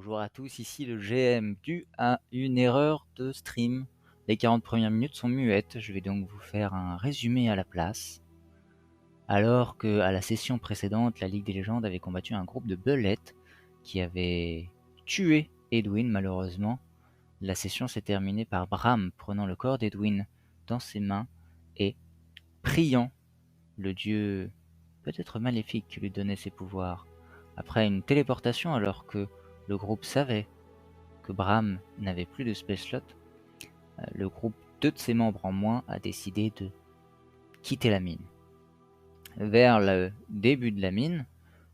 Bonjour à tous, ici le GM. Dû à une erreur de stream, les 40 premières minutes sont muettes. Je vais donc vous faire un résumé à la place. Alors que à la session précédente, la Ligue des légendes avait combattu un groupe de belettes qui avait tué Edwin malheureusement. La session s'est terminée par Bram prenant le corps d'Edwin dans ses mains et priant le dieu peut-être maléfique qui lui donnait ses pouvoirs. Après une téléportation alors que le groupe savait que Bram n'avait plus de space slot, le groupe, 2 de ses membres en moins, a décidé de quitter la mine. Vers le début de la mine,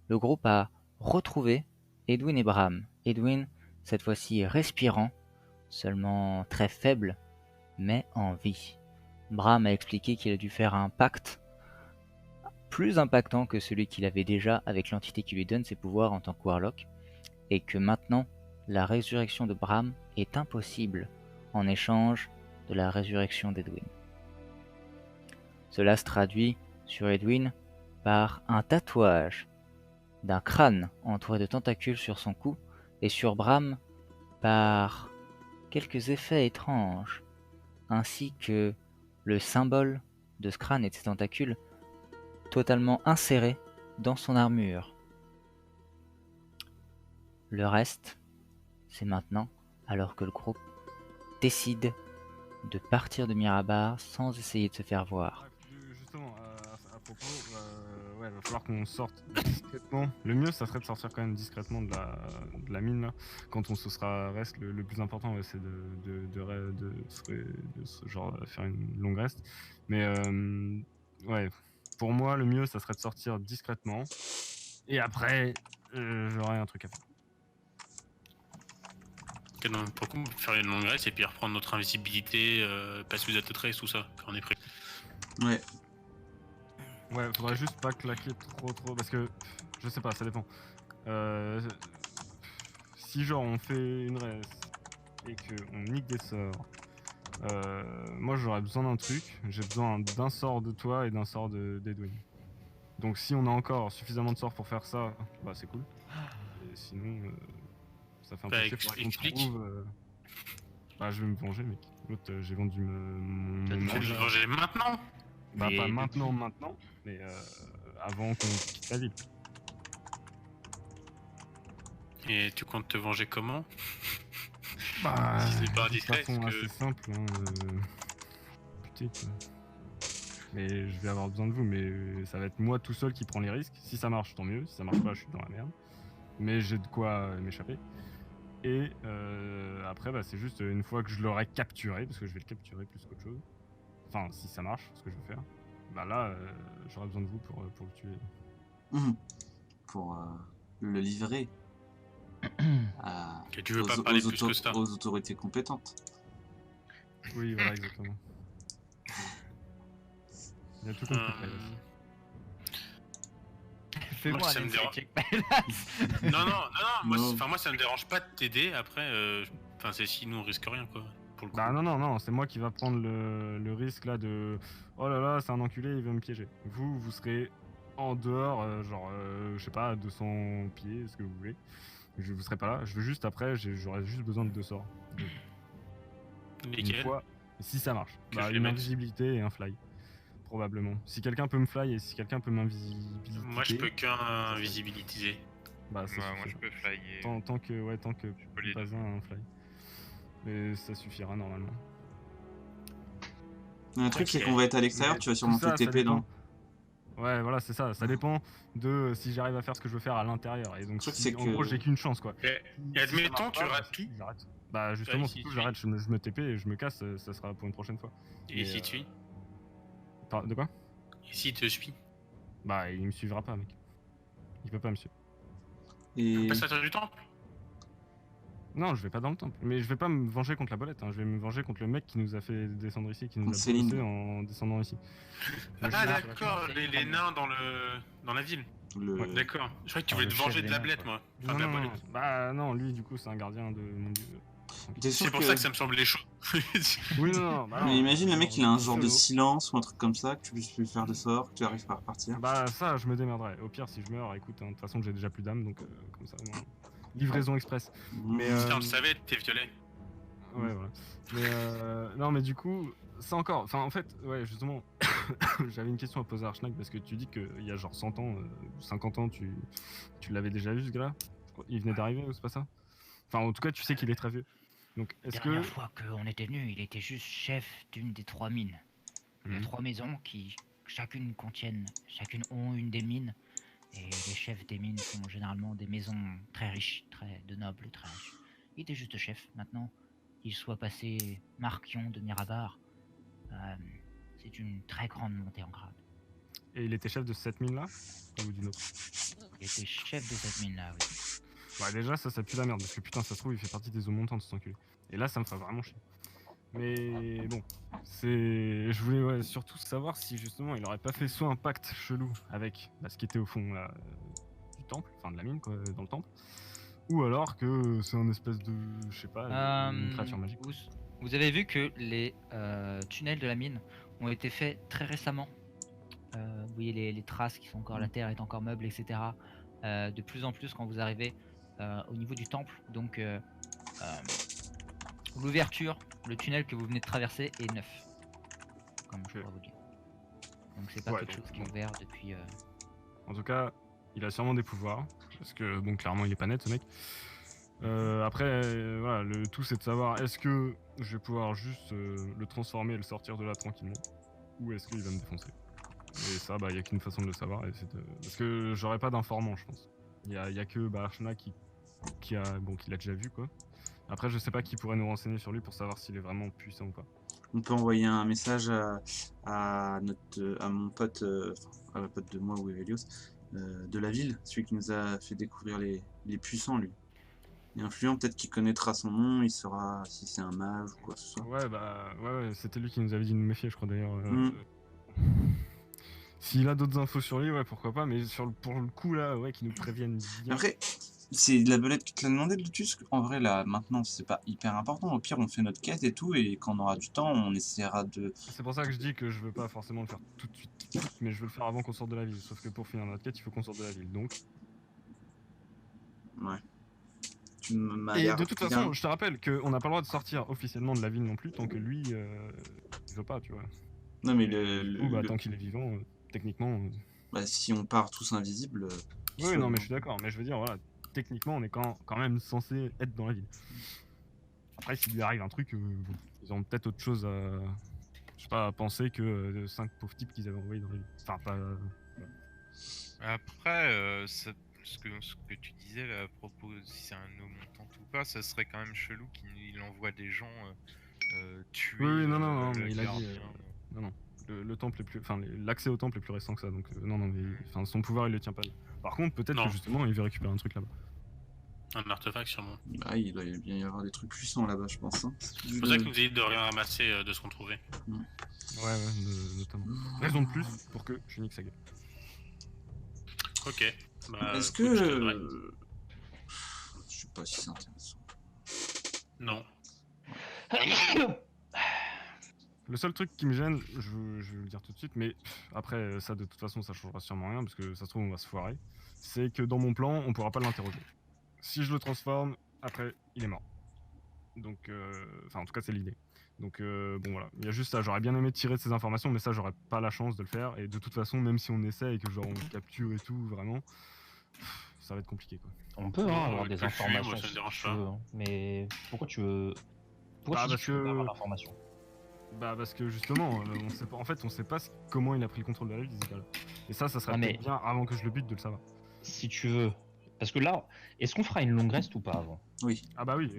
le groupe a retrouvé Edwin et Bram. Edwin, cette fois-ci respirant, seulement très faible, mais en vie. Bram a expliqué qu'il a dû faire un pacte plus impactant que celui qu'il avait déjà avec l'entité qui lui donne ses pouvoirs en tant que Warlock, et que maintenant, la résurrection de Bram est impossible en échange de la résurrection d'Edwin. Cela se traduit sur Edwin par un tatouage d'un crâne entouré de tentacules sur son cou, et sur Bram par quelques effets étranges, ainsi que le symbole de ce crâne et de ses tentacules totalement insérés dans son armure. Le reste, c'est maintenant, alors que le groupe décide de partir de Mirabar sans essayer de se faire voir. Justement, à propos, ouais, va falloir qu'on sorte discrètement. Le mieux, ça serait de sortir quand même discrètement de la mine là. Quand on se sera reste, le plus important, ouais, c'est genre faire une longue reste. Mais ouais, pour moi, le mieux, ça serait de sortir discrètement. Et après, j'aurai un truc à faire. Okay, donc pourquoi on peut faire une longue reste et puis reprendre notre invisibilité, passer aux trace, tout ça, quand on est prêt. Ouais. Ouais, faudrait juste pas claquer trop, parce que je sais pas, ça dépend. Si genre on fait une reste et qu'on nique des sorts, moi j'aurais besoin d'un truc, j'ai besoin d'un sort de toi et d'un sort d'Edwin. Donc si on a encore suffisamment de sorts pour faire ça, bah c'est cool. Et sinon, ça fait un peu chier, faudrait qu'on trouve... Bah je vais me venger mec. L'autre, j'ai vendu mon... Tu vas me venger maintenant? Bah pas maintenant, mais avant qu'on quitte la ville. Et tu comptes te venger comment? Bah, si c'est pas discret, de façon assez simple, hein, putain, mais je vais avoir besoin de vous, mais ça va être moi tout seul qui prend les risques. Si ça marche, tant mieux. Si ça marche pas, je suis dans la merde. Mais j'ai de quoi m'échapper. Et après, bah, c'est juste une fois que je l'aurai capturé, parce que je vais le capturer plus qu'autre chose. Enfin, si ça marche, ce que je vais faire. Bah là, j'aurai besoin de vous pour le tuer. Pour le livrer que tu veux pas parler plus que ça. Aux autorités compétentes. Oui, voilà, exactement. Il y a tout compris. Fais-moi ça me dérange. non, moi ça me dérange pas de t'aider. Après, c'est si nous on risque rien quoi. Pour le coup. Bah non, c'est moi qui va prendre le risque là de oh là là, c'est un enculé, il veut me piéger. Vous serez en dehors, je sais pas, 200 pieds, ce que vous voulez. Vous serez pas là, je veux juste après, j'aurais juste besoin de 2 sorts. Une fois, si ça marche. Bah, une invisibilité et un fly. Probablement. Si quelqu'un peut me fly et si quelqu'un peut m'invisibiliter. Moi je peux qu'invisibiliser. Bah ça moi je peux flyer. Tant que pas un fly. Mais ça suffira normalement. Le truc c'est qu'on va être à l'extérieur, tu vas sûrement te TP dans. Ouais, voilà, c'est ça. Ça dépend de si j'arrive à faire ce que je veux faire à l'intérieur. Et donc, en gros, j'ai qu'une chance, quoi. Et admettons, tu rates tout. J'arrête. Bah, justement, si j'arrête, je me TP et je me casse, ça sera pour une prochaine fois. Et si tu suis? De quoi? Et s'il te suit? Bah, il me suivra pas, mec. Il peut pas me suivre. Et... Pas sortir du temple? Non, je vais pas dans le temple. Mais je vais pas me venger contre la bolette, hein. Je vais me venger contre le mec qui nous a fait descendre ici, qui nous a bossé en descendant ici. Ah d'accord, les nains dans la ville. Ouais, d'accord. Je croyais que tu voulais te venger de la blette, moi. Enfin, de la bolette. Bah non, lui du coup c'est un gardien de mon dieu. C'est pour ça que ça me semblait chaud. Oui, non. Bah, mais imagine le mec il a un genre de silence ou un truc comme ça, que tu puisses plus faire de sort, que tu arrives pas à repartir. Bah ça je me démerderai. Au pire si je meurs, écoute, de toute façon j'ai déjà plus d'âme donc comme ça. livraison express. Mais Putain, on le savait, t'es violet. Ouais, voilà. Mais non, mais du coup, ça encore. Enfin, en fait, ouais, justement, j'avais une question à poser à Archnack parce que tu dis qu'il y a genre 100 ans, 50 ans, tu l'avais déjà vu ce gars-là. Il venait d'arriver ou c'est pas ça? Enfin, en tout cas, tu sais qu'il est très vieux. Donc, est-ce que. La dernière fois qu'on était venu, il était juste chef d'une des 3 mines. Il y a 3 maisons qui chacune ont une des mines. Et les chefs des mines sont généralement des maisons très riches, de nobles, très riches. Il était juste chef. Maintenant, qu'il soit passé Marquion de Mirabar, c'est une très grande montée en grade. Et il était chef de cette mine-là? Ou d'une autre? Il était chef de cette mine-là, oui. Bah déjà, ça pue la merde, parce que putain, ça se trouve, il fait partie des eaux montantes, cet enculé. Et là, ça me ferait vraiment chier. Mais bon, je voulais surtout savoir si justement il aurait pas fait soit un pacte chelou avec ce qui était au fond là, du temple, enfin de la mine quoi, dans le temple, ou alors que c'est un espèce de, je sais pas, une créature magique. Vous avez vu que les tunnels de la mine ont été faits très récemment. Vous voyez les traces qui sont encore, la terre est encore meuble, etc. De plus en plus quand vous arrivez au niveau du temple, donc l'ouverture, le tunnel que vous venez de traverser est neuf, comme je pourrais vous dire. Donc c'est pas quelque chose qui est ouvert depuis... En tout cas, il a sûrement des pouvoirs, parce que bon, clairement il est pas net ce mec. Après, voilà, le tout c'est de savoir est-ce que je vais pouvoir juste le transformer et le sortir de là tranquillement, ou est-ce qu'il va me défoncer. Et ça, il y a qu'une façon de le savoir, parce que j'aurais pas d'informant, je pense. Il y a que Archna qui l'a déjà vu quoi. Après, je sais pas qui pourrait nous renseigner sur lui pour savoir s'il est vraiment puissant ou pas. On peut envoyer un message à mon pote, à la pote de moi ou Evelios, de la ville, celui qui nous a fait découvrir les puissants, lui. Il est influent, peut-être qu'il connaîtra son nom, il saura si c'est un mage ou quoi que ce soit. Ouais, c'était lui qui nous avait dit de nous méfier, je crois d'ailleurs. S'il a d'autres infos sur lui, ouais, pourquoi pas, mais pour le coup là, ouais, qu'il nous prévienne bien. Après, c'est la belette qui te l'a demandé, Lutus. En vrai, là, maintenant, c'est pas hyper important. Au pire, on fait notre quête et tout, et quand on aura du temps, on essaiera de... C'est pour ça que je dis que je veux pas forcément le faire tout de suite, mais je veux le faire avant qu'on sorte de la ville. Sauf que pour finir notre quête, il faut qu'on sorte de la ville, donc... Ouais. Et de toute façon, je te rappelle qu'on n'a pas le droit de sortir officiellement de la ville non plus, tant que lui, il veut pas, tu vois. Non, mais tant qu'il est vivant, techniquement... si on part tous invisibles... Oui, non, mais je suis d'accord, mais je veux dire, voilà, techniquement, on est quand même censé être dans la ville. Après, s'il lui arrive un truc, ils ont peut-être autre chose à... Je sais pas, à penser que 5 pauvres types qu'ils avaient envoyés dans la ville. Enfin, pas... Après, ce que tu disais là, à propos si c'est un eau montante ou pas, ça serait quand même chelou qu'il envoie des gens tuer. Oui, non, mais il a dit... non. Le temple est plus... Enfin, l'accès au temple est plus récent que ça, donc non, mais son pouvoir, il le tient pas. Par contre, peut-être que justement, il veut récupérer un truc là-bas. Un artefact, sûrement. Il doit bien y avoir des trucs puissants là-bas, je pense. C'est pour ça qu'il nous dit de rien ramasser de ce qu'on trouvait. Ouais, notamment. Raison de plus pour que je nique sa gueule. Ok. Est-ce que... Je sais pas si c'est intéressant. Non. Le seul truc qui me gêne, je vais le dire tout de suite, mais après ça de toute façon ça changera sûrement rien parce que ça se trouve on va se foirer, c'est que dans mon plan on pourra pas l'interroger. Si je le transforme, après il est mort. Donc, en tout cas c'est l'idée. Donc bon voilà, il y a juste ça, j'aurais bien aimé tirer de ces informations mais ça j'aurais pas la chance de le faire et de toute façon même si on essaie et que genre on le capture et tout vraiment, ça va être compliqué quoi. On peut avoir des informations si tu veux, hein. Mais pourquoi tu veux... Pourquoi tu veux avoir l'information? Parce que justement, on sait pas, en fait, on sait pas comment il a pris le contrôle de la ville, et ça serait peut-être bien avant que je le bute de le savoir. Si tu veux, parce que là, est-ce qu'on fera une longue rest ou pas avant? Oui. Ah bah oui,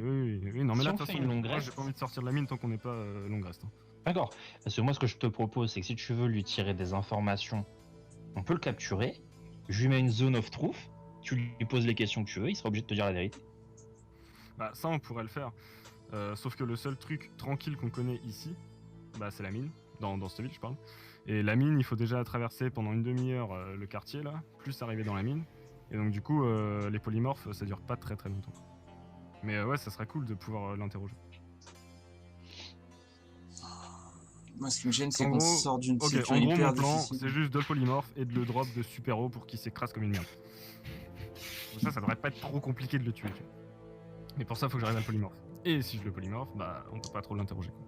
non mais là de toute façon, moi j'ai pas envie de sortir de la mine tant qu'on n'est pas longue rest. Hein. D'accord, parce que moi ce que je te propose, c'est que si tu veux lui tirer des informations, on peut le capturer, je lui mets une zone of truth, tu lui poses les questions que tu veux, il sera obligé de te dire la vérité. Bah ça on pourrait le faire, sauf que le seul truc tranquille qu'on connaît ici, c'est la mine, dans cette ville je parle. Et la mine, il faut déjà traverser pendant une demi-heure le quartier là, plus arriver dans la mine. Et donc du coup, les polymorphes, ça dure pas très longtemps. Mais ouais, ça serait cool de pouvoir l'interroger. Moi ce qui me gêne, c'est qu'on sort d'une situation hyper difficile. En gros, mon plan, c'est juste 2 polymorphes et de le drop de super-haut pour qu'il s'écrase comme une merde. ça devrait pas être trop compliqué de le tuer. Tu vois. Mais pour ça, faut que j'arrive à le polymorphe. Et si je le polymorphe, bah on peut pas trop l'interroger. Quoi.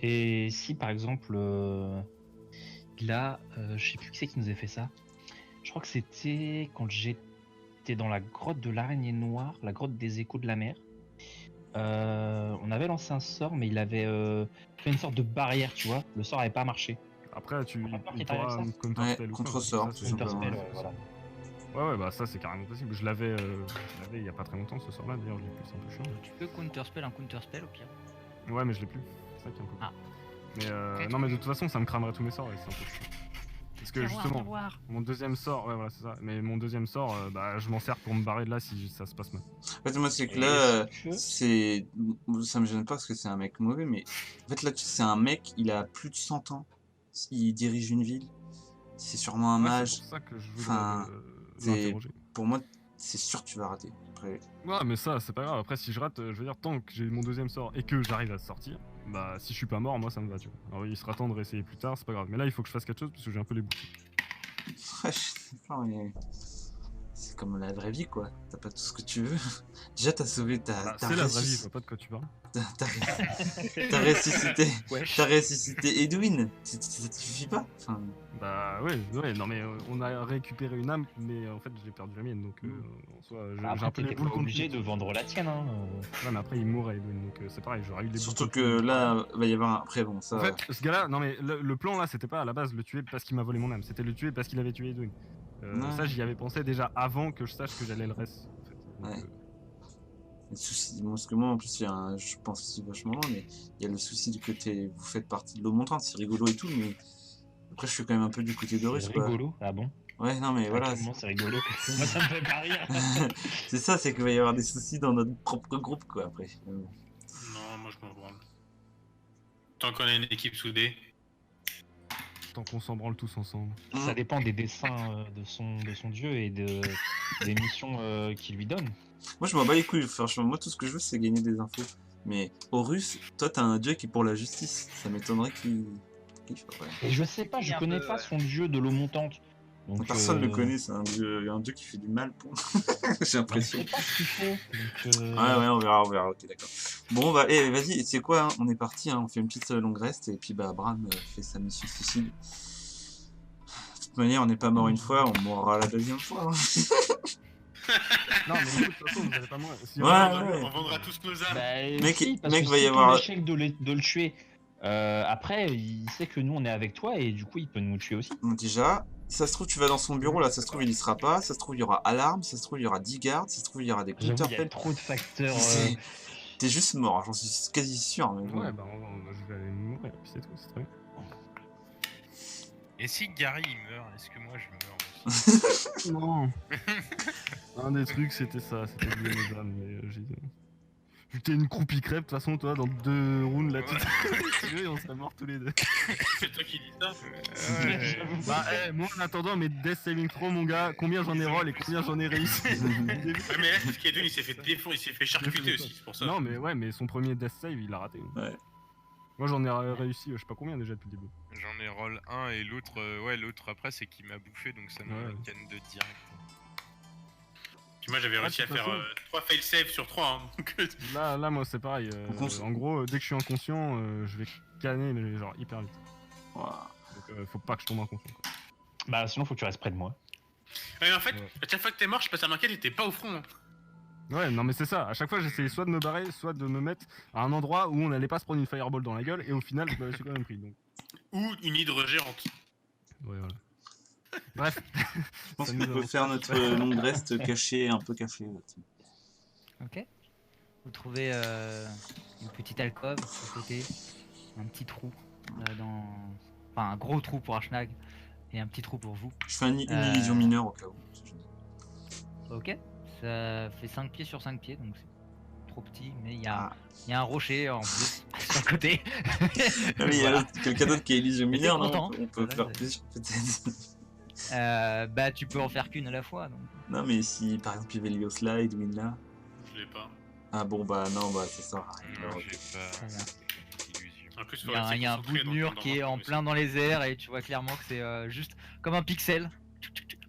Et si par exemple, là, je sais plus qui c'est qui nous a fait ça. Je crois que c'était quand j'étais dans la grotte de l'araignée noire, la grotte des échos de la mer. On avait lancé un sort, mais il avait fait une sorte de barrière, tu vois. Le sort avait pas marché. Après, tu On a peur qu'il pourras t'arrive ça counterspell ou quoi, contre-sort, ça, tout c'est- simplement. Counterspell, voilà. Ouais, bah ça c'est carrément possible. Je l'avais il y a pas très longtemps ce sort-là, d'ailleurs je l'ai plus, c'est un peu chiant. Tu peux counterspell un counterspell au pire. Ouais, mais je l'ai plus. C'est ça qui est un peu. Ah. Mais non, mais de toute façon, ça me cramerait tous mes sorts et c'est un peu chiant. Parce que justement, mon deuxième sort, ouais, voilà, c'est ça. Mais mon deuxième sort, bah je m'en sers pour me barrer de là si ça se passe mal. En fait, moi, c'est que Et là, est-ce que- c'est. Ça me gêne pas parce que c'est un mec mauvais, mais. En fait, là, c'est un mec, il a plus de 100 ans. Il dirige une ville. C'est sûrement un Ouais, mage. c'est pour ça que je voudrais Enfin, l'interroger. Pour moi, c'est sûr que tu vas rater. Après, Ouais, mais ça, c'est pas grave. Après, si je rate, je veux dire, tant que j'ai mon deuxième sort et que j'arrive à sortir, bah si je suis pas mort, moi ça me va, tu vois. Alors, il sera temps de réessayer plus tard, c'est pas grave. Mais là, il faut que je fasse quelque chose parce que j'ai un peu les bouts. je sais pas, mais. C'est comme la vraie vie, quoi. T'as pas tout ce que tu veux. Déjà, t'as sauvé ta. Bah, t'as c'est la vraie vie, je ressusc- vois pas de quoi tu parles. T'as ressuscité. Wesh. T'as ressuscité Edwin. Ça te suffit pas enfin, Bah ouais, non mais on a récupéré une âme, mais en fait j'ai perdu la mienne, donc en soi j'ai Après, un peu les t'étais boules pas contre obligé lui. de vendre la tienne. Hein. Ouais, mais après il mourrait Edwin, donc c'est pareil, j'aurais eu les boules Surtout contre que lui. là, va y avoir un. Après, bon, ça. En fait, ce gars-là, non mais le plan là, c'était pas à la base le tuer parce qu'il m'a volé mon âme, c'était le tuer parce qu'il avait tué Edwin. Ouais. Ça j'y avais pensé déjà avant que je sache que j'allais le reste. En fait. Donc, Ouais. Le souci, parce que moi en plus, je pense aussi vachement loin, mais il y a le souci du côté, vous faites partie de l'eau montante, c'est rigolo et tout, mais après je suis quand même un peu du côté de Russe, C'est quoi. rigolo. Ah bon? Ouais, non, mais voilà. Comment c'est rigolo? Moi, ça me fait pas rire. C'est ça, c'est qu'il va y avoir des soucis dans notre propre groupe, quoi, après. Non, moi je m'en branle. Tant qu'on a une équipe soudée. tant qu'on s'en branle tous ensemble. Ça dépend des dessins de son dieu et des missions qu'il lui donne. Moi, je m'en bats les couilles, franchement. Moi, tout ce que je veux, c'est gagner des infos. Mais Horus, toi, t'as un dieu qui est pour la justice. Ça m'étonnerait qu'il ferait. Et je sais pas, je Un connais peu, pas ouais. son dieu de l'eau montante. Donc, Personne ne le connaît, c'est un dieu qui fait du mal. J'ai Je l'impression. sais pas ce qu'il fait. Donc, Ouais, on verra, ok, d'accord. Bon, bah, vas-y, c'est quoi, hein, on est parti, hein, on fait une petite longue rest, et puis, bah, Bran fait sa mission suicide. De toute manière, on n'est pas mort une fois, on mourra la deuxième fois. Hein. Non, mais de toute façon, vous allez pas mourir. Si Ouais, on- On vendra tous nos âmes. bah, Mec, si, parce mec, que va y si avoir- ton échec de le tuer, après, il sait que nous, on est avec toi, et du coup, il peut nous tuer aussi. Donc déjà, ça se trouve, tu vas dans son bureau, là, ça se trouve, il y sera pas, ça se trouve, il y aura alarme, ça se trouve, il y aura 10 gardes, ça se trouve, il y aura des J'avoue, il y a counterpels. trop de facteurs. C'est- T'es juste mort, j'en suis quasi sûr. Mais bon. Ouais, bah, je vais aller mourir, puis c'est tout, c'est très bien. Et si Gary il meurt, est-ce que moi je meurs aussi? Non. Un des trucs, c'était ça, c'était de mes âmes, mais j'ai dit. Vu que t'es une croupie crêpe, de toute façon, toi, dans 2 rounds, là, tu tué et on serait morts tous les deux. C'est toi qui dis ça. Ouais. Bah, moi, en attendant, mes Death Saving Throw, mon gars, combien j'en ai roll et combien j'en ai réussi. Ouais, mais là, c'est ce qu'Edwin il s'est fait défendre, il s'est fait charcuter aussi, c'est pour ça. Non, mais ouais, mais son premier Death Save, il a raté. Ouais. Moi, j'en ai réussi, je sais pas combien déjà depuis le début. J'en ai roll 1 et l'autre, l'autre après c'est qu'il m'a bouffé donc ça me Ouais. canne de direct. Puis moi j'avais réussi de à toute faire façon. 3 fail save sur 3. Hein, donc, Là, moi, c'est pareil. Donc, en gros, dès que je suis inconscient, je vais canner, mais genre hyper vite. Ouah. Donc, faut pas que je tombe inconscient. Quoi. Bah, sinon, faut que tu restes près de moi. Ouais, mais en fait, Ouais. à chaque fois que t'es mort, je passe à marquer, t'étais pas au front. Hein. Ouais, non, mais c'est ça. À chaque fois, j'essayais soit de me barrer, soit de me mettre à un endroit où on allait pas se prendre une fireball dans la gueule, et au final, je me suis quand même pris. Donc, Ou une hydre géante. ouais, voilà. Bref. Je pense Ça qu'on nous peut avance. faire notre longue rest caché, un peu caché. Ok. Vous trouvez une petite alcôve à côté, un petit trou enfin un gros trou pour Archnag et un petit trou pour vous. Je fais une illusion mineure au cas où. Ok. Ça fait 5 pieds sur 5 pieds donc c'est trop petit, mais il y a un rocher en plus sur le côté. Ah, mais il y a Voilà. quelqu'un d'autre qui a illusion Mais t'es mineure, non? content. On peut Voilà, faire c'est- plaisir peut-être. Bah tu peux en faire qu'une à la fois donc. Non, mais si par exemple il y avait Leo Slide ou là. Je l'ai pas. Ah bon, bah non, bah ça sert à rien. Non, Alors, j'ai pas Très bien. d'illusion. En plus, Il y a un bout de mur qui est en plein dans les airs et tu vois clairement que c'est juste comme un pixel.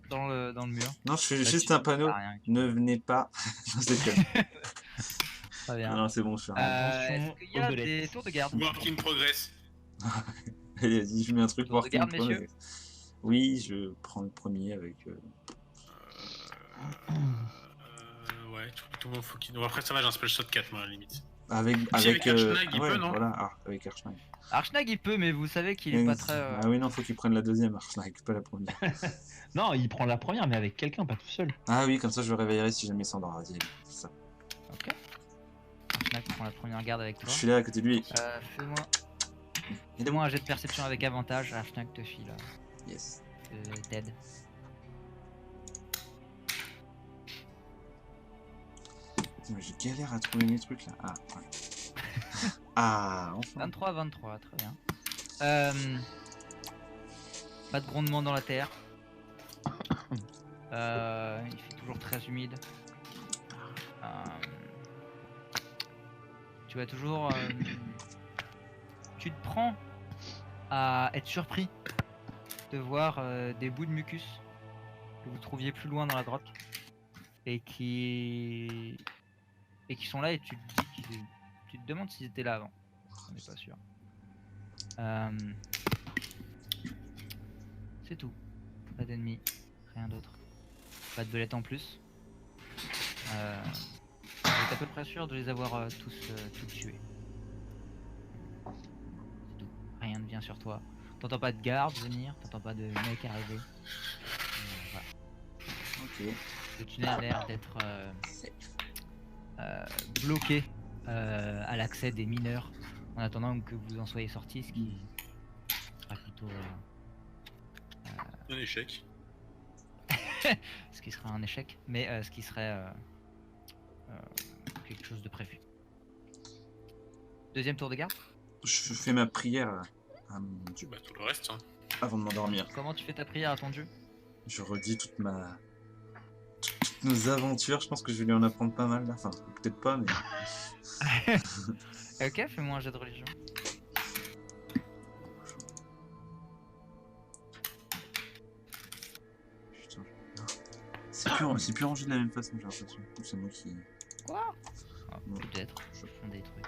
dans le mur. Non, je fais Bah, juste tu- un panneau. Ah, rien. Ne venez pas. Non, je déconne. Très bien. Non, c'est bon, je suis un... Attention, Est-ce qu'il y a obélette. des tours de garde? Work in progress. Allez, vas-y, je mets un truc Tour de working garde, progress. messieurs. Oui, je prends le premier avec... Ouais, tout le monde faut qu'il. Bon, après, ça va, j'ai un spell shot 4, moi, à la limite. Avec Archnag, il ouais, peut, non voilà, avec Archnag. Archnag il peut, mais vous savez qu'il est pas très. Ah oui, non, faut qu'il prenne la deuxième Archnag, pas la première. Non, il prend la première, mais avec quelqu'un, pas tout seul. Ah oui, comme ça je le réveillerai si jamais il s'endort. Vas-y, c'est ça. Ok. Archnag prend la première garde avec toi. Je suis là à côté de lui. Fais-moi un jet de perception avec avantage. Archnag te file. Yes. T'aide. Putain, mais je galère à trouver mes trucs là. Ah, ouais. Ah, enfin. 23, très bien. Pas de grondement dans la terre. Il fait toujours très humide. Tu vas toujours. Tu te prends à être surpris de voir des bouts de mucus que vous trouviez plus loin dans la grotte et qui sont là et tu te dis tu te demandes s'ils étaient là avant. On n'est pas sûr. C'est tout. Pas d'ennemis, rien d'autre. Pas de belette en plus. Vous êtes à peu près sûr de les avoir tous tués. C'est tout. Rien ne vient sur toi. T'entends pas de garde venir, t'entends pas de mec arriver. Voilà. Ok. Le tunnel a l'air d'être bloqué à l'accès des mineurs en attendant que vous en soyez sortis, ce qui sera plutôt Un échec. ce qui sera un échec, mais ce qui serait quelque chose de prévu. Deuxième tour de garde. Je fais ma prière à mon dieu Bah, tout le reste, hein. avant de m'endormir. Comment tu fais ta prière à ton dieu? Je redis toutes nos aventures. Je pense que je vais lui en apprendre pas mal là. Enfin, peut-être pas, mais. Ok, fais-moi un jet de religion. Putain. C'est plus rangé de la même façon, j'ai l'impression. Ou c'est moi qui. Quoi? Ouais. Peut-être, je fais des trucs.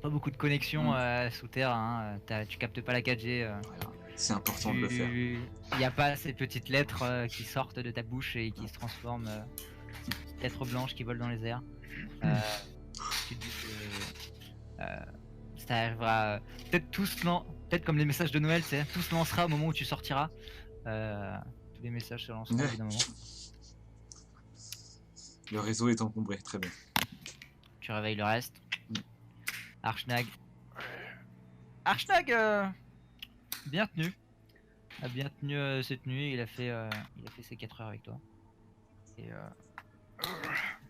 Pas beaucoup de connexions sous terre, hein. Tu captes pas la 4G. Voilà. C'est important de le faire. Il n'y a pas ces petites lettres qui sortent de ta bouche et qui se transforment, ces petites lettres blanches qui volent dans les airs. Tu te dis que ça arrivera. Peut-être peut-être comme les messages de Noël, tout se lancera au moment où tu sortiras. Tous les messages se lanceront Ouais. évidemment. Le réseau est encombré, très bien. Tu réveilles le reste. Archnag. Archnag bien tenu. A bien tenu cette nuit. Il a fait ses 4 heures avec toi. Et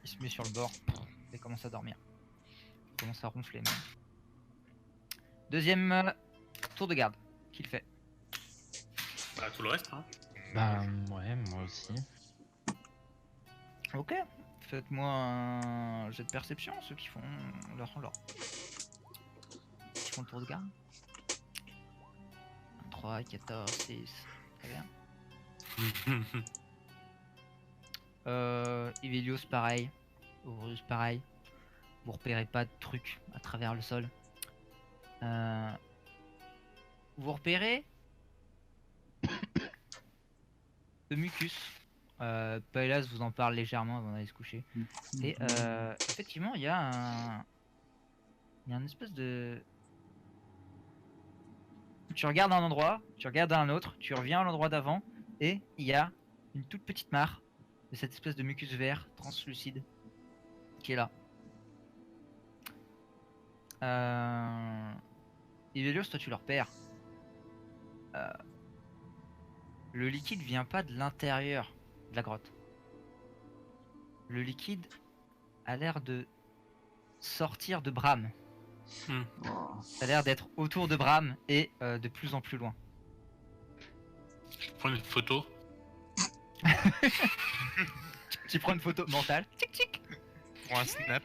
il se met sur le bord et commence à dormir. Il commence à ronfler même. Deuxième tour de garde. Qu'il fait. Bah, tout le reste, hein. Bah ouais, moi aussi. Ok. Faites-moi un jet de perception, ceux qui font leur. Qui font le tour de garde. 3, 14, 6. Très bien. Ivelios pareil. Aurus pareil. Vous repérez pas de trucs à travers le sol. Vous repérez le mucus. Paelas vous en parle légèrement avant d'aller se coucher. Et effectivement, il y a un espèce de. Tu regardes un endroit, tu regardes un autre, tu reviens à l'endroit d'avant, et il y a une toute petite mare de cette espèce de mucus vert translucide qui est là. Ivelios, toi tu le repères. Le liquide vient pas de l'intérieur de la grotte. Le liquide a l'air de sortir de Bram. Oh. Ça a l'air d'être autour de Bram et de plus en plus loin. Je prends une photo. Tu prends une photo mentale. Tic tic. Prends un snap.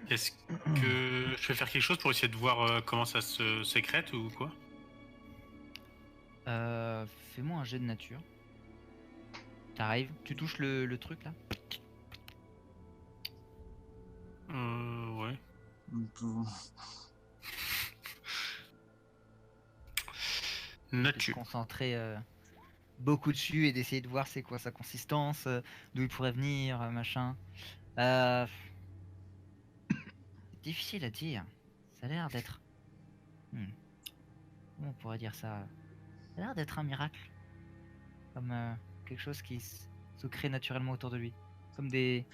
Est-ce que je vais faire quelque chose pour essayer de voir comment ça se sécrète ou quoi? Fais-moi un jet de nature. T'arrives, tu touches le truc là. Ouais. Pour- Te Nature. concentrer beaucoup dessus et d'essayer de voir c'est quoi sa consistance, d'où il pourrait venir, machin. C'est difficile à dire. Ça a l'air d'être. Comment on pourrait dire ça? Ça a l'air d'être un miracle. Comme quelque chose qui se crée naturellement autour de lui. Comme des.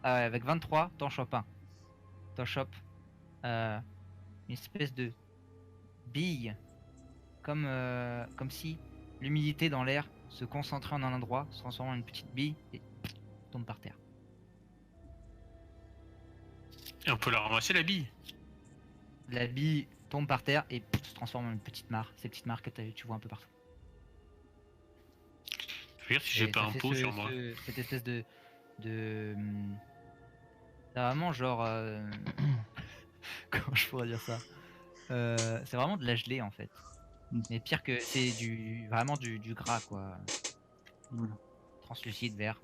Avec 23, t'en chopes un. T'en chopes une espèce de bille. Comme si l'humidité dans l'air se concentrait en un endroit, se transformant en une petite bille et tombe par terre. Et on peut la ramasser la bille. La bille tombe par terre et se transforme en une petite mare. Ces petites mares que tu vois un peu partout. Je veux dire si j'ai Et pas ça un fait pot sur moi. cette espèce de c'est vraiment genre comment je pourrais dire ça, c'est vraiment de la gelée en fait, mais pire que c'est vraiment du gras quoi, Voilà. translucide vert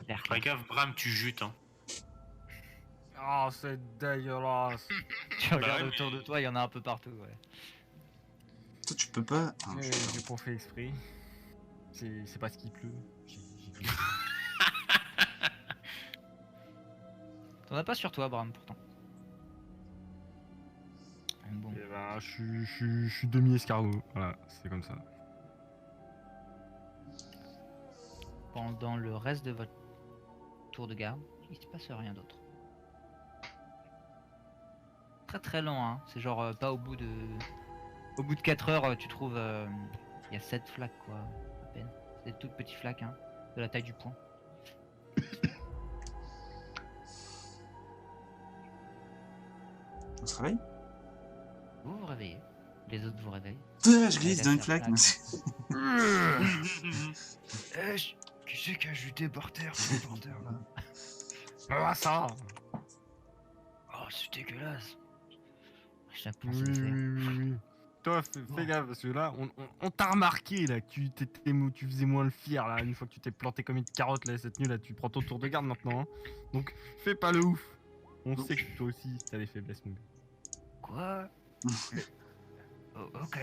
clair. Fais gaffe, Bram, tu jutes, hein. Oh, c'est dégueulasse. Tu regardes ouais, autour de toi, il y en a un peu partout, ouais. Toi, tu peux pas. Ah, J'ai pas fait exprès. C'est parce qu'il pleut. J'ai- T'en as pas sur toi, Bram, pourtant. Bon. Eh ben, je suis demi-escargot. Voilà, c'est comme ça. Pendant le reste de votre tour de garde, il se passe rien d'autre. Très très lent, hein. C'est genre pas au bout de 4 heures, tu trouves il y a 7 flaques quoi, à peine. C'est des toutes petites flaques, hein, de la taille du poing. On se réveille? Vous vous réveillez, les autres vous réveillent. Je glisse Ouais, dans une la flaque. Qui c'est qui a jeté par terre là? Ah, ça. Oh, c'est dégueulasse. Chaque Oui, fois, c'est fait. oui. Toi, fais gaffe, parce que là, on t'a remarqué, là, que tu faisais moins le fier, là, une fois que tu t'es planté comme une carotte, là, cette nuit, là, tu prends ton tour de garde maintenant, hein. Donc, fais pas le ouf. On sait que toi aussi, t'as des faiblesses, mon gars. Quoi? Oh, ok.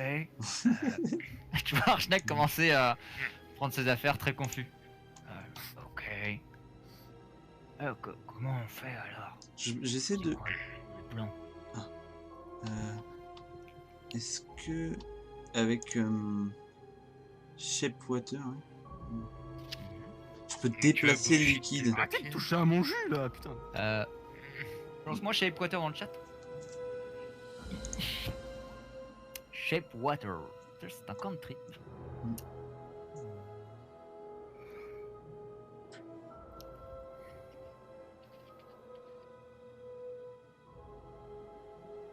Tu vois Archnack commencer à prendre ses affaires très confus. Ok. Comment on fait alors? J'essaie de. C'est quoi le plan? Est-ce que. Avec. Shapewater, ouais. Je peux déplacer le liquide. Arrêtez de toucher à mon jus, là, putain. Lance-moi Shapewater dans le chat. Shapewater. C'est un cantrip.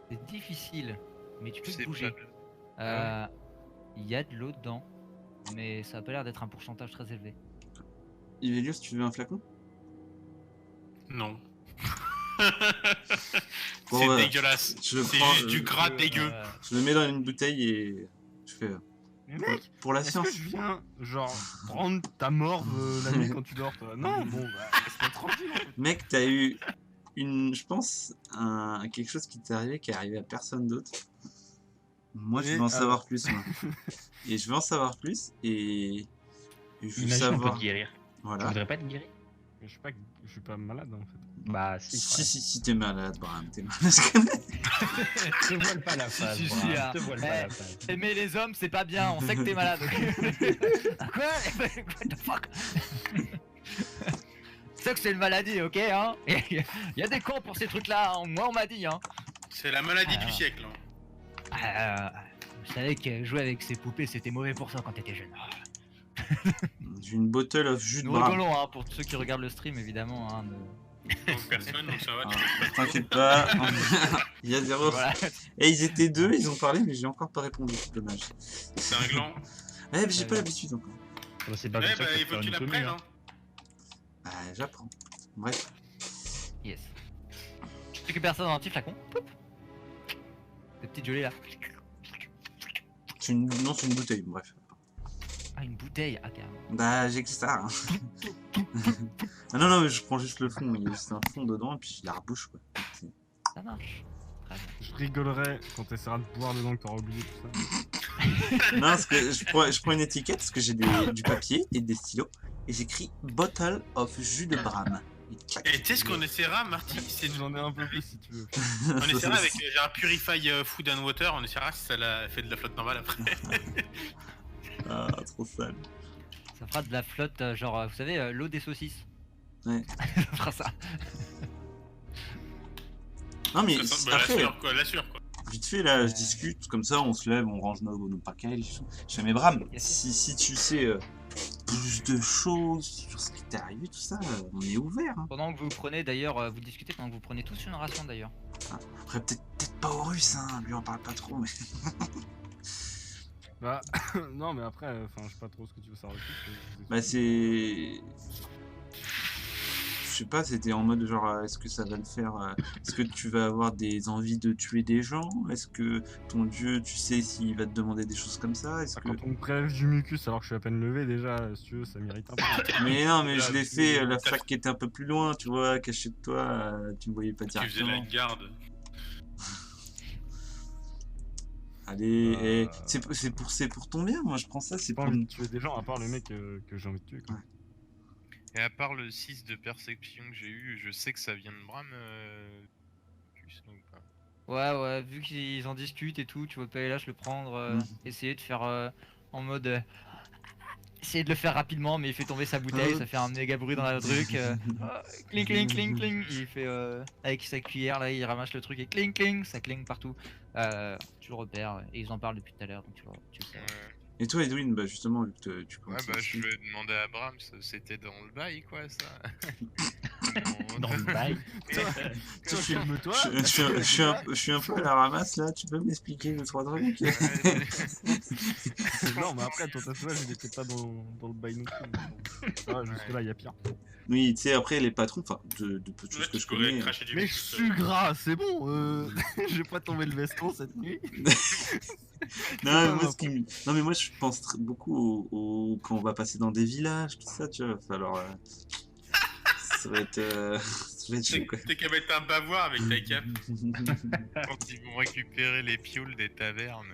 C'est difficile, mais tu peux te bouger. Il y a de l'eau dedans, mais ça a pas l'air d'être un pourcentage très élevé. Ivelios, tu veux un flacon? Non. Bon, C'est voilà. dégueulasse. Je le C'est prends, juste du gras dégueu. Je le mets dans une bouteille et je fais. Mais mec, Pour la est-ce science. que je viens, genre, prendre ta morve la nuit quand tu dors, toi? Non, bon, bah, laisse-moi tranquille, en fait. Mec, t'as eu je pense, quelque chose qui t'est arrivé qui est arrivé à personne d'autre. Moi, je Et veux en alors savoir plus, moi. Et je veux en savoir plus et je veux Imagine, on peut savoir. te guérir. Tu Voilà. voudrais pas être guéri? Mais je suis pas malade, en fait. Bah si. Si t'es malade, Bram, t'es malade. Te voile pas la face. Si, Bram, hein. te voile pas la face. Aimer les hommes, c'est pas bien, on sait que t'es malade. Quoi? What the fuck? C'est que c'est une maladie, ok, hein? Il y a des cons pour ces trucs-là, hein. Moi on m'a dit, hein. C'est la maladie du siècle. Hein. Je savais que jouer avec ces poupées c'était mauvais pour ça quand t'étais jeune. J'ai une bottle of jus de Nous Bram. rigolons, hein, pour ceux qui regardent le stream évidemment. Hein, Donc personne, donc ça va. Ah, t'inquiète pas, il y a zéro. Voilà. Et ils étaient deux, ils ont parlé, mais j'ai encore pas répondu. Dommage. C'est un gland. Eh, mais j'ai pas l'habitude encore. Bah, c'est pas Eh comme ça bah, que il faut que tu une commune, l'apprennes. hein. Hein. J'apprends. Bref. Yes. Tu récupères ça dans un petit flacon. Poup. Des petites gelées là. c'est une bouteille, bref. Ah, une bouteille. Ah, carrément. Bah, j'ai que ça. Hein. Ah non, mais je prends juste le fond. Il y a juste un fond dedans et puis il y a la bouche, quoi. Ça marche. Très bien. Je rigolerais quand t'essaieras de boire dedans que t'auras oublié tout ça. Non, parce que je prends une étiquette parce que j'ai du papier et des stylos et j'écris Bottle of jus de Bram. Et tu sais ce qu'on essaiera, Marty, c'est J'en ai un peu plus si tu veux. on essaiera avec j'ai un Purify Food and Water, on essaiera si ça fait de la flotte normale après. Ah, trop sale. Ça fera de la flotte, genre, vous savez, l'eau des saucisses. Ouais. Ça fera ça. Non, mais Ça sent, après, la sûre quoi. vite fait, là, je discute, comme ça, on se lève, on range nos paquets. Je fais, mais Bram, Yes. si tu sais plus de choses sur ce qui t'est arrivé, tout ça, on est ouvert. Hein. Pendant que vous prenez d'ailleurs, vous discutez pendant que vous prenez tous une ration d'ailleurs. Après, peut-être pas au russe, hein, lui on parle pas trop, mais. Bah, non, mais après, enfin, je sais pas trop ce que tu veux savoir dessus. Bah, c'est. Je sais pas, c'était en mode genre, est-ce que ça va le faire est-ce que tu vas avoir des envies de tuer des gens? Est-ce que ton dieu, tu sais s'il va te demander des choses comme ça? Est-ce que... Quand on me prélève du mucus alors que je suis à peine levé, déjà, si tu veux, ça m'irrite un peu. Mais non, mais je l'ai fait, la T'as- fac qui était un peu plus loin, tu vois, caché de toi, tu me voyais pas Tu faisais directement. la garde. Allez, c'est pour ton bien, moi je prends ça, c'est J'ai pas pour... envie de tuer des gens à part le mec que j'ai envie de tuer. Quoi. Ouais. Et à part le 6 de perception que j'ai eu, je sais que ça vient de Bram. Tu sais ou pas? Ouais, vu qu'ils en discutent et tout, tu vois pas lâche le prendre, Mhm. essayer de faire en mode. Essayer de le faire rapidement, mais il fait tomber sa bouteille, ça fait un méga bruit dans le truc. Cling, cling, cling, cling. Il fait avec sa cuillère, là, il ramasse le truc et cling, cling, ça cling partout. Tu le repères, et ils en parlent depuis tout à l'heure, donc tu le sais. Ouais. Et toi Edwin, bah justement, vu que tu Ouais, commences bah là-dessus. je vais demander à Bram, c'était dans le bail quoi ça. Dans le bail. Je suis- Calme-toi. je suis un peu à la ramasse là, tu peux m'expliquer le 3 trucs? Non, mais après, ton tatouage, il était pas dans le bail non plus. Ça va, jusque-là, il y a pire. Oui, tu sais, après les patrons, enfin, de peu de choses Ouais, que tu je pourrais connais. cracher du Mais mucus, je suis gras, c'est bon. Je vais pas tomber le veston cette nuit. Non, mais moi, non, mais moi je pense beaucoup quand on va passer dans des villages, tout ça, tu vois. Enfin, alors, ça va être chaud, quoi. T'es qu'à mettre un bavoir avec ta cape. Quand ils vont récupérer les pioles des tavernes.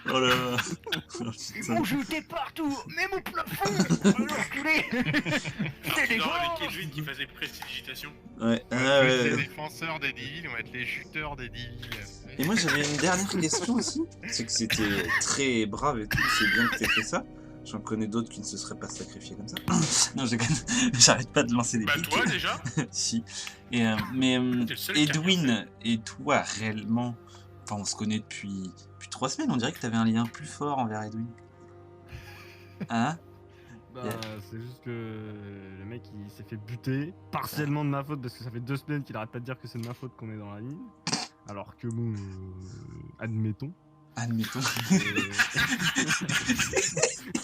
Oh là là. Oh, Ils putain. m'ont jeté partout, même au plafond. Reculé. C'est Non, dégueulasse. avec Edwin qui faisait prestidigitation. Ouais, Les défenseurs des divils vont être les chuteurs des divils. Et moi j'avais une dernière question aussi. C'est que c'était très brave et tout, c'est bien que t'aies fait ça. J'en connais d'autres qui ne se seraient pas sacrifiés comme ça. Non, j'arrête pas de lancer des Bah pics. toi déjà. Si. Et, mais T'es le seul qui a rien Edwin et toi, réellement, enfin, on se connaît depuis 3 semaines, on dirait que t'avais un lien plus fort envers Edwin. Hein? Bah, Yeah. c'est juste que le mec il s'est fait buter, partiellement de ma faute, parce que ça fait 2 semaines qu'il arrête pas de dire que c'est de ma faute qu'on est dans la ligne. Alors que bon, admettons. Admettons.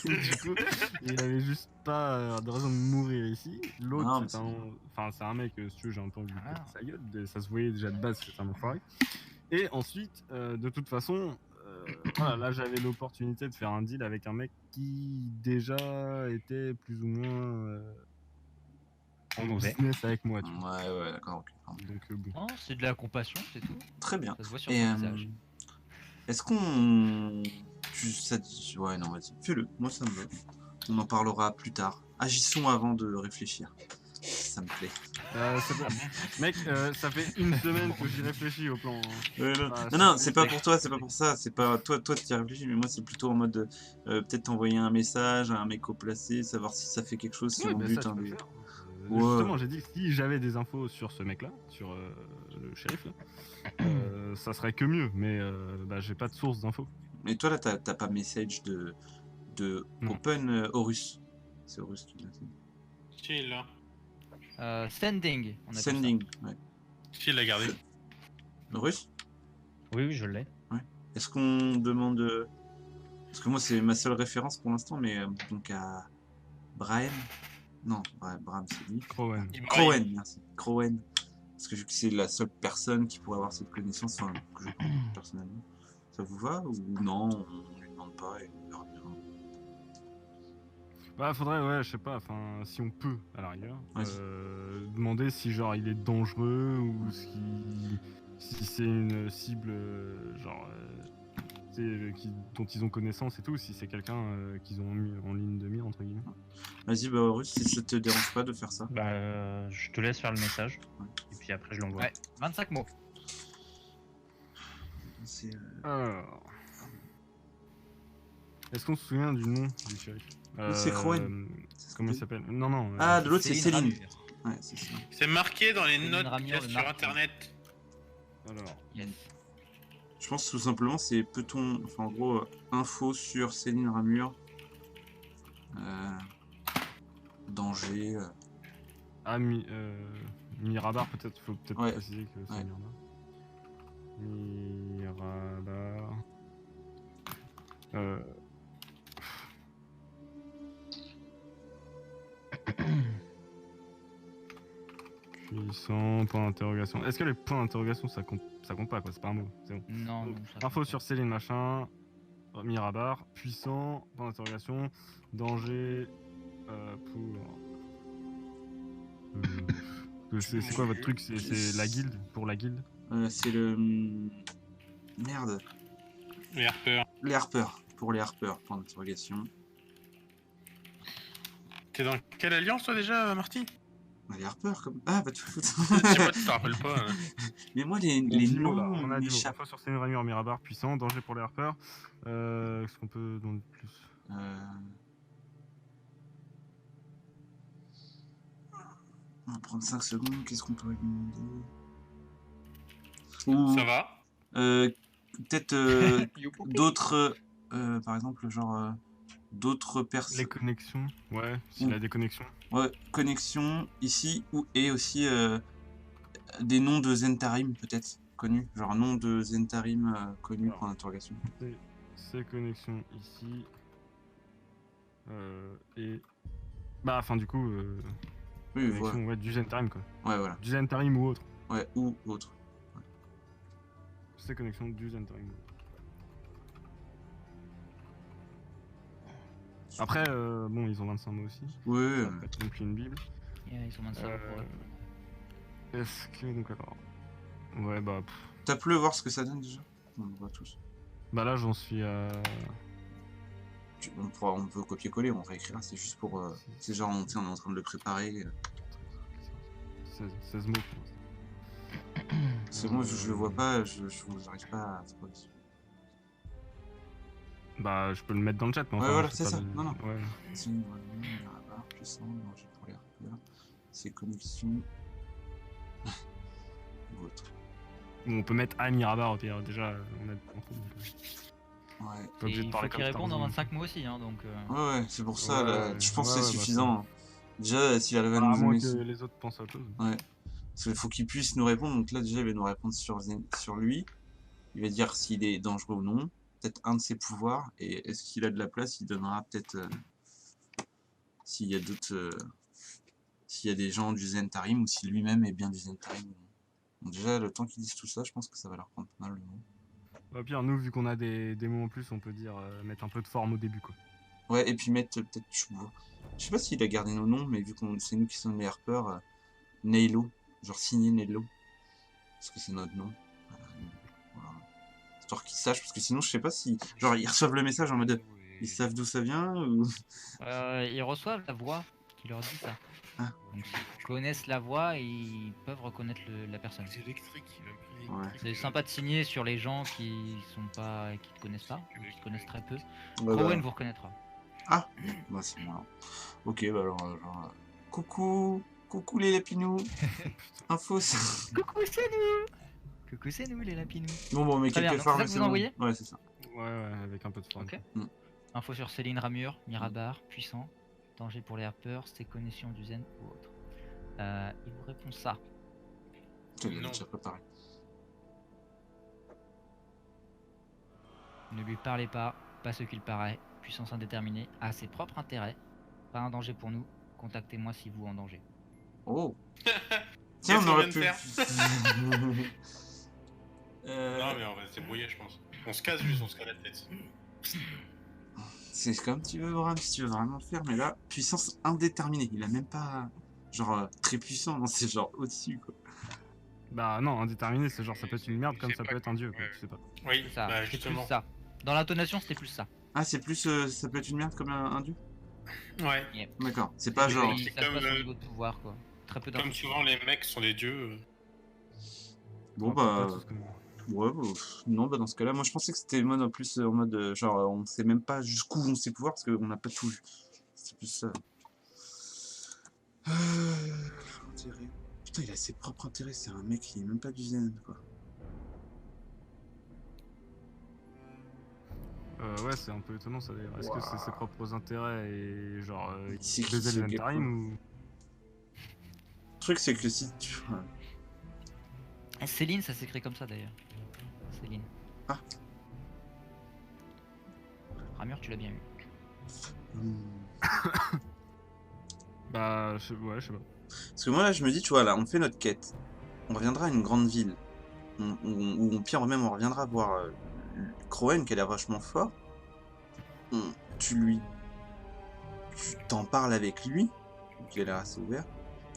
Et du coup, il avait juste pas de raison de mourir ici. Non, L'autre, mais c'est un mec, si tu veux, j'ai un peu envie de lui Ah. péter sa gueule. Ça se voyait déjà de base que c'est un enfoiré. Et ensuite, de toute façon, voilà, là j'avais l'opportunité de faire un deal avec un mec qui déjà était plus ou moins en Mauvais. business avec moi. Tu vois. Ouais, d'accord, ok. Pardon. Donc bon. Non, c'est de la compassion, c'est tout. Très bien. Ça se voit sur Et ton visage. est-ce qu'on... Ouais, non, vas-y, fais-le. Moi, ça me va. On en parlera plus tard. Agissons avant de réfléchir. Ça me plaît. Mec, ça fait une semaine que j'y réfléchis au plan. Non, c'est pas pour toi, c'est pas pour ça. C'est pas toi tu y réfléchis, mais moi, c'est plutôt en mode peut-être t'envoyer un message à un mec au placé, savoir si ça fait quelque chose, si Ouais, on bah, bute ça, un tu peux des... le faire. Ouais. Justement, j'ai dit que si j'avais des infos sur ce mec-là, sur le shérif, là, ça serait que mieux, mais bah, j'ai pas de source d'infos. Mais toi, là, t'as pas message de Non. Open Horus. C'est Horus qui l'a fait. Si, il l'a. Sending. On appelle ça. Sending, ouais. Si, il l'a gardé. Horus? Oui, je l'ai. Est-ce qu'on demande... Parce que moi, c'est ma seule référence pour l'instant, mais donc à Brian. Non, Bram, c'est lui. Crowen. Crowen, merci. Crowen. Parce que vu que c'est la seule personne qui pourrait avoir cette connaissance, enfin, que je connais personnellement, Ça vous va ou non, on lui demande pas et on verra bien. Bah, faudrait, ouais, je sais pas, enfin, si on peut, à la rigueur, Ouais. demander si, genre, il est dangereux ou si c'est une cible, genre, dont ils ont connaissance et tout, si c'est quelqu'un qu'ils ont mis en ligne de mire, entre guillemets. Vas-y, bah, Russe, si ça te dérange pas de faire ça. Bah, je te laisse faire le message. Ouais. Et puis après, je l'envoie. Ouais, 25 mots. C'est, Alors... Est-ce qu'on se souvient du nom du shérif C'est Crowen. Comment il s'appelle? Non. Ah, de l'autre, c'est Céline. Ramure. Ouais, c'est ça. C'est marqué dans les Céline notes Ramure, qu'il y a le sur marquis. internet. Alors, Yes. Je pense tout simplement, c'est peut-on. Enfin, en gros, info sur Céline Ramure. Danger. ah, Mirabar, peut-être, faut peut-être Ouais. préciser que c'est Ouais. Mirabar. Mirabar. Puissant, point d'interrogation. Est-ce que les points d'interrogation ça compte pas quoi, c'est pas un mot, c'est bon. Non, non. ça Info compte sur pas. Céline machin, Mirabar, puissant, point d'interrogation, danger pour. C'est quoi votre truc? C'est la guilde? Pour la guilde? C'est le. Merde. Les Harper. Les Harpers. Pour les Harpers, point d'interrogation. T'es dans quelle alliance toi déjà, Marty? Les Harpers, comme. Ah, bah, tu fous. Je sais pas, tu te rappelles pas. Hein. Mais moi, les On a 10 mots, là, noms on a 10 mots. m'échappent. Info sur Céline Ramure, Mirabar, puissant, danger pour les Harpers. Est-ce qu'on peut demander plus? On va prendre 5 secondes, qu'est-ce qu'on pourrait lui demander? Ou Ça va? peut-être d'autres, par exemple, genre d'autres Les personnes. connexions? Ouais, s'il a des connexions. Ouais, connexion ici, et aussi des noms de Zentarim peut-être connus, genre nom de Zentarim connu, Alors. point d'interrogation. Ces connexions ici. Et. Bah, enfin, du coup. Oui, connexion, voilà. ouais, du Zentarim quoi. Ouais, voilà. Du Zentarim ou autre. Ouais, ou autre. Ces connexions du Zentarim ou autre. Après, bon, ils ont 25 mots aussi. Ouais. Ça va pas être non plus une bible. Yeah, ils sont 25 mots pour eux. Est-ce que. Donc, alors. Ouais, bah. T'as pu le voir ce que ça donne déjà? On le voit tous. Bah là, j'en suis à. On peut copier-coller, on réécrira, c'est juste pour. C'est genre, on est en train de le préparer. 16 mots pour l'instant. C'est bon, je le vois pas, j'arrive pas à trouver. Bah, je peux le mettre dans le chat, mais Ouais, enfin, voilà, je c'est sais pas ça. Non, non. Ouais. C'est une barre, puissant, danger pour les Harpers. C'est connexion. Ou autre. Bon, on peut mettre à Mirabar, déjà, on a entre nous. Ouais. Pas Et obligé de il faut parler qu'ils comme répondent en Tarzan. 25 mots aussi, hein, donc. Ouais, c'est pour ça, Ouais, là, ouais, je pense ouais, que c'est ouais, bah, suffisant. Déjà, s'il arrive à À nous moins donner. que les autres pensent à autre chose. Ouais. Parce qu'il faut qu'il puisse nous répondre. Donc là, déjà, il va nous répondre sur lui. Il va dire s'il est dangereux ou non. Peut-être un de ses pouvoirs. Et est-ce qu'il a de la place? Il donnera peut-être. S'il y a d'autres. S'il y a des gens du Zentarim ou si lui-même est bien du Zentarim. Donc déjà, le temps qu'ils disent tout ça, je pense que ça va leur prendre pas mal de mots. Au pire, nous, vu qu'on a des mots en plus, on peut dire mettre un peu de forme au début, quoi. Ouais, et puis mettre peut-être. Je sais pas s'il a gardé nos noms, mais vu que c'est nous qui sommes les Harpers, Nailo. Genre signer Nailo. Parce que c'est notre nom. Voilà. Histoire qu'ils sachent, parce que sinon, je sais pas si. Genre, ils reçoivent le message en mode. Ils savent d'où ça vient ou. Ils reçoivent la voix qui leur dit ça. Ah. Donc s'ils connaissent la voix, ils peuvent reconnaître la personne. C'est électrique. Ouais. C'est sympa de signer sur les gens qui sont pas, qui te connaissent pas, ou qui te connaissent très peu. Ouais, Crowen vous reconnaîtra. bah c'est moi. Ok, bah alors. Coucou les lapinous. Info. Coucou c'est nous. Coucou c'est nous les lapinous. Bon, mais Très bien, quelque donc part, c'est ça que vous envoyez? Ouais, c'est ça. Ouais, avec un peu de forme. Ok. Info sur Céline Ramure, Mirabar, puissant, danger pour les Harpers, ses connexions du Zen ou autre. Il vous répond ça. Tu l'as Non. déjà préparé. Ne lui parlez pas ce qu'il paraît, puissance indéterminée, à ses propres intérêts, pas un danger pour nous, contactez-moi si vous en danger. Oh. Qu'est-ce on qu'on aurait vient de pu. Non, mais on va se débrouiller, je pense. On se casse juste, on se casse la tête. C'est comme tu veux, Bram, si tu veux vraiment le faire, mais là, puissance indéterminée. Il a même pas, genre, très puissant, non, c'est genre au-dessus, quoi. Bah non, indéterminé, c'est genre ça peut être une merde comme C'est ça pas peut être un dieu, quoi, ouais. tu sais pas. Oui, C'est ça, bah c'est plus justement. ça. Dans l'intonation, c'était plus ça. Ah, c'est plus, ça peut être une merde comme un dieu? Ouais. D'accord, c'est pas genre... Ça se comme, passe au niveau de pouvoir, quoi. Très peu Comme d'infos. souvent les mecs sont des dieux. Bon, On parle bah... pas tous comme- Ouais, bah, non, bah dans ce cas-là, moi je pensais que c'était mode en plus en mode genre on sait même pas jusqu'où vont ses pouvoirs parce qu'on n'a pas tout vu. C'est plus ça. Intérêt. Putain, il a ses propres intérêts, c'est un mec qui est même pas du Zen, quoi. Ouais, c'est un peu étonnant ça d'ailleurs. Est-ce que c'est ses propres intérêts et genre Il sait qui baisait ce les gars, Zentarim quoi. ou. Le truc, c'est que si tu. Ah, Céline, ça s'écrit comme ça d'ailleurs. Céline. Ah. Ramur, tu l'as bien eu. Bah, ouais, je sais pas. Parce que moi là, je me dis, tu vois, là, on fait notre quête. On reviendra à une grande ville. Ou au pire, même, on reviendra voir Crowen, qui a l'air vachement fort. Tu t'en parles avec lui, qui a l'air assez ouvert.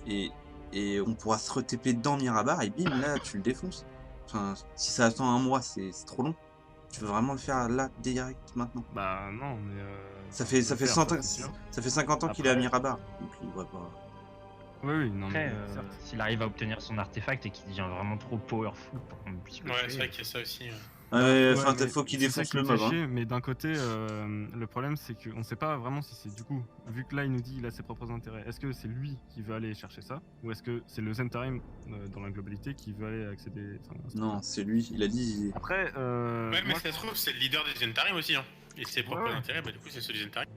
Et on pourra se re-TP dans Mirabar et bim, là, tu le défonces. Enfin, si ça attend un mois, c'est trop long. Tu veux vraiment le faire là, direct, maintenant? Bah non, mais. Ça fait 100 ans, c'est sûr. ça fait 50 ans qu'il est à Après- Mirabar. Donc il devrait pas... Oui, non, Après, mais. certes. s'il arrive à obtenir son artefact et qu'il devient vraiment trop powerful pour qu'on puisse le Ouais, tuer, c'est vrai qu'il y a ça aussi. Ouais, Ouais, mais faut qu'il c'est ça défonce qui le me fait mob. Hein. chier, mais d'un côté, le problème c'est qu'on sait pas vraiment si c'est du coup, vu que là il nous dit il a ses propres intérêts, est-ce que c'est lui qui veut aller chercher ça, ou est-ce que c'est le Zentarim dans la globalité qui veut aller accéder à ce Non, truc-là. c'est lui. Il a dit... Après, Ouais, mais moi, ça se trouve, c'est le leader des Zentarim aussi. Hein. Et ses propres ouais. intérêts, bah du coup, c'est ceux des Zentarim.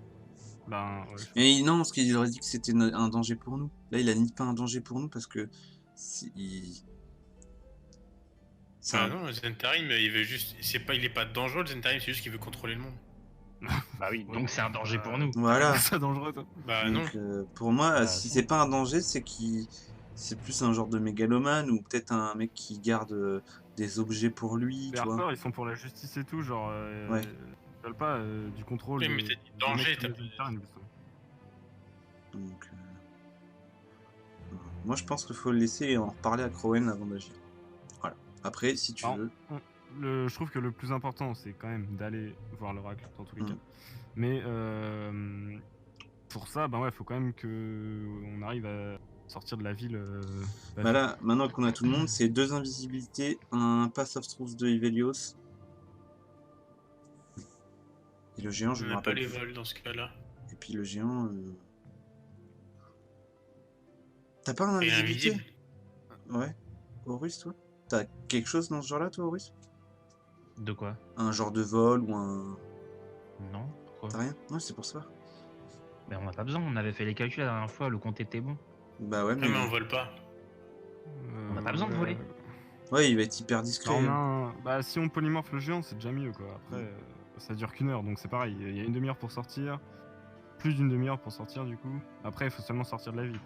ben, ouais, Mais non, parce qu'il aurait dit que c'était un danger pour nous. Là, il a ni pas un danger pour nous parce que... C'est Ah un- non, le Zentarim, il veut juste. Il est pas dangereux, le Zentarim, c'est juste qu'il veut contrôler le monde. bah oui, donc c'est un danger pour nous. Voilà. c'est dangereux toi. Bah non. Donc, pour moi, Bah, si si. c'est pas un danger, c'est plus un genre de mégalomane ou peut-être un mec qui garde des objets pour lui, Les tu vois. Harper ils sont pour la justice et tout, genre, Ouais. ils veulent pas du contrôle. Oui, mais de- t'as dit des danger, mecs t'as comme les Zentarim, justement. Donc, moi, je pense qu'il faut le laisser et en reparler à Crowen avant d'agir. Voilà. Après, si tu Alors, veux... je trouve que le plus important, c'est quand même d'aller voir l'oracle dans tous les Mm. cas. Mais pour ça, ben ouais, faut quand même que on arrive à sortir de la ville. Bah là, maintenant qu'on a tout le monde, c'est 2 invisibilités, un Pass of Truth de Ivelios. Et le géant, je On me n'a pas rappelle les plus. vols dans ce cas-là. Et puis le géant... T'as pas un Il est invisibilité? invisible. Ouais. Horus, toi? T'as quelque chose dans ce genre-là, toi, Horus? De quoi? Un genre de vol ou un... Non? Pourquoi? T'as rien? Non, c'est pour ça. Mais on n'a pas besoin, on avait fait les calculs la dernière fois, le compte était bon. Bah ouais, Non, mais... mais on vole pas. On n'a pas besoin de voler. Ouais, il va être hyper discret. on a hein. bah, si on polymorphe le géant, c'est déjà mieux quoi. Après, ça dure qu'1 heure, donc c'est pareil. Il y a une demi-heure pour sortir, plus d'une demi-heure pour sortir du coup. Après, il faut seulement sortir de la ville.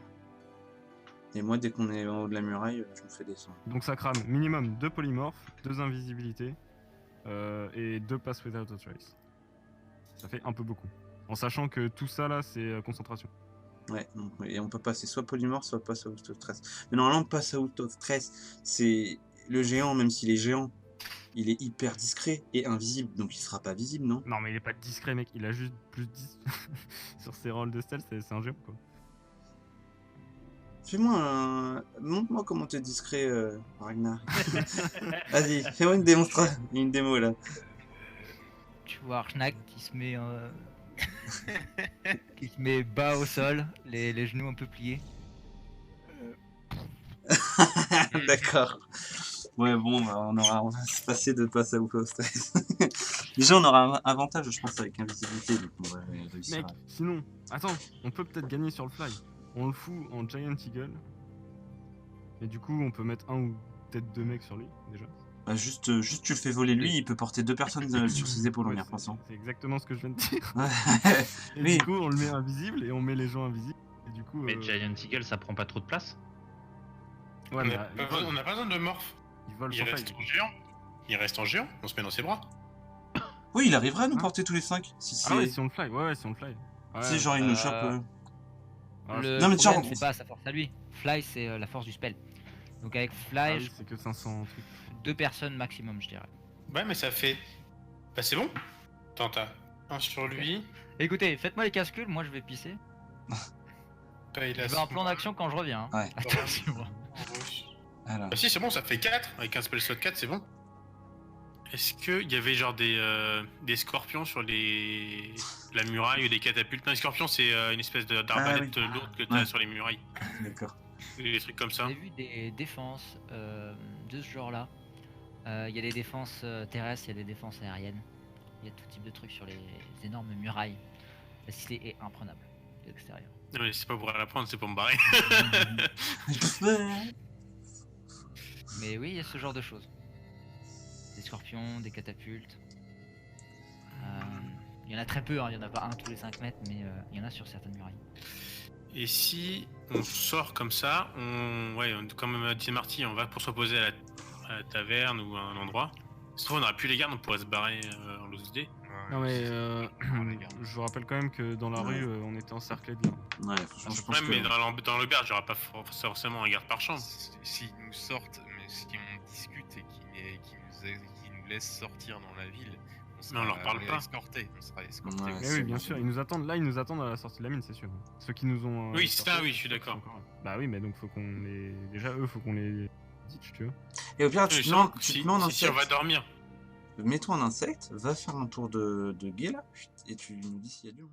Et moi, dès qu'on est en haut de la muraille, je me fais descendre. Donc ça crame minimum 2 polymorphes, 2 invisibilités et 2 pass without a trace. Ça fait un peu beaucoup. En sachant que tout ça là, c'est concentration. Ouais, donc, et on peut passer soit polymorphe, soit pass out of trace. Mais normalement, pass out of trace, c'est le géant, même s'il est géant, il est hyper discret et invisible, donc il sera pas visible, non? Non mais il est pas discret mec, il a juste plus 10 sur ses rôles de stealth, c'est un géant quoi. Fais-moi un... Montre-moi comment t'es discret, Ragnar. Vas-y, fais-moi une démonstration, une démo là. Tu vois Archnak qui se met qui se met bas au sol, les genoux un peu pliés. D'accord. Ouais, bon, bah, on va se passer de pass out of trace. Déjà, on aura un avantage, je pense, avec invisibilité, donc on va réussir Mec, à... sinon, attends, on peut peut-être gagner sur le fly. On le fout en Giant Eagle. Et du coup, on peut mettre un ou peut-être 2 mecs sur lui déjà. Bah, juste tu le fais voler lui, il peut porter 2 personnes sur ses épaules en y Ouais, repensant. c'est exactement ce que je viens de dire. Et Oui. du coup, on le met invisible et on met les gens invisibles. Et du coup, Mais Giant Eagle, ça prend pas trop de place. ouais, On mais, n'a pas besoin de morph. il vole Il sans reste faille. en géant. Il reste en géant, on se met dans ses bras. Oui, il arrivera à nous Hein porter tous les 5. Si c'est. Ah ouais, si on le fly, ouais, si on le fly. Ouais, Si, genre, il nous chope. Ah, Le Non, mais problème, genre- c'est pas sa force à lui. Fly, c'est la force du spell. Donc avec ah Fly, oui, c'est que 500 trucs. 2 personnes maximum, je dirais. Ouais, mais ça fait. Bah, c'est bon. Attends, t'as un sur lui. Écoutez, faites-moi les calculs, moi je vais pisser. Bah, il Je a vais un plan d'action quand je reviens. Hein. Ouais. Attention. Alors. Bah, si, c'est bon, ça fait 4. Avec un spell slot 4, c'est bon. Est-ce qu'il y avait genre des scorpions sur la muraille ou des catapultes? Non, les scorpions, c'est une espèce d'arbalète Ah oui. lourde que t'as Ouais. sur les murailles. D'accord. Des trucs comme ça. J'ai vu des défenses de ce genre-là. Il y a des défenses terrestres, il y a des défenses aériennes. Il y a tout type de trucs sur les énormes murailles. La cité est imprenable de l'extérieur. Non, mais c'est pas pour la prendre, c'est pour me barrer. Mais oui, il y a ce genre de choses. Des scorpions, des catapultes. Il y en a très peu, hein, il y en a pas un tous les 5 mètres, mais il y en a sur certaines murailles. Et si on sort comme ça, comme dit Marty, on va pour se reposer à la taverne ou à un endroit. Sauf on n'aurait plus les gardes, on pourrait se barrer en loose day. Non mais les gars. je vous rappelle quand même que dans la Ouais. rue on était encerclés de gardes. Ouais, franchement, je pense Ouais, que. mais dans l'auberge, il n'y aura pas forcément un garde par chambre. S'ils nous sortent, mais si on discute et qu'ils nous laissent sortir dans la ville, on leur parle pas. escortés. On sera escortés. Ouais. Mais c'est oui, bien bon, sûr, c'est ils nous attendent là, ils nous attendent à la sortie de la mine, c'est sûr. Ceux qui nous ont. Oui, c'est ça, sortis, oui, je suis ils sont d'accord. encore là. Bah oui, mais donc faut qu'on les. Déjà, eux, faut qu'on les ditch, tu vois. Et au pire, tu te mets en- tu te mets en si on va insecte. dormir. Mets-toi en insecte, va faire un tour de guet là, et tu nous dis s'il y a du monde.